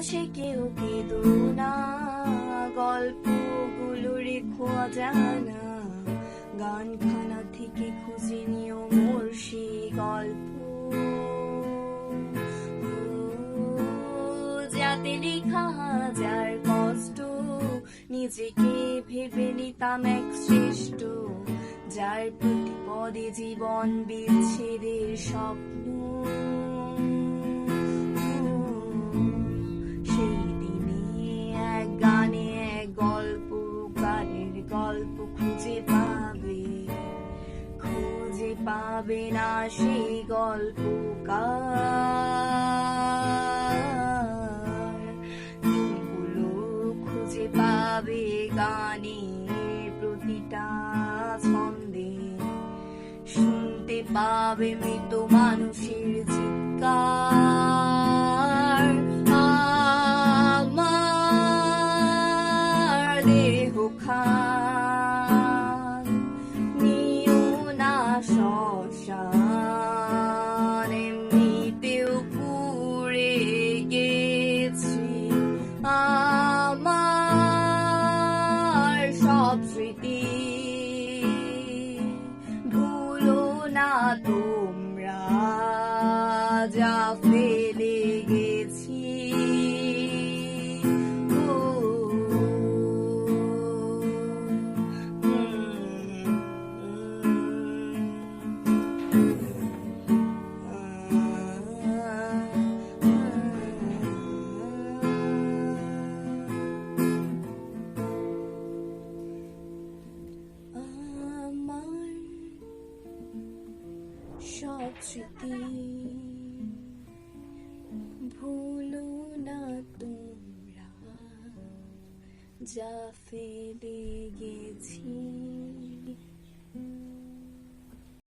পাশে কেউ কেঁদো না, গল্পগুলো রেখো অজানা, গানখানা থেকে খুঁজে নিও মোর সেই গল্প, যাতে লেখা হাজার কষ্ট, নিজেকে ভেবে নিতাম এক শ্রেষ্ঠ, যার প্রতি পদে জীবন বিচ্ছেদের স্বপ্ন। সেই দিনে এক গানে এক গল্প, গানের গল্প খুঁজে পাবে না সেই গল্পকার, গুলো খুঁজে পাবে গানের প্রতিটা ছন্দে, শুনতে পাবে মৃত মানুষের চিৎকার। আমার দেহ খান নিও না শ্মশান, এমনিতেও পুড়ে গেছি আমার সব স্মৃতি, ভুলো না তোমরা যা ফেলে গেছি। সব স্মৃতি ভুলো না তোমরা যা ফেলে গেছি।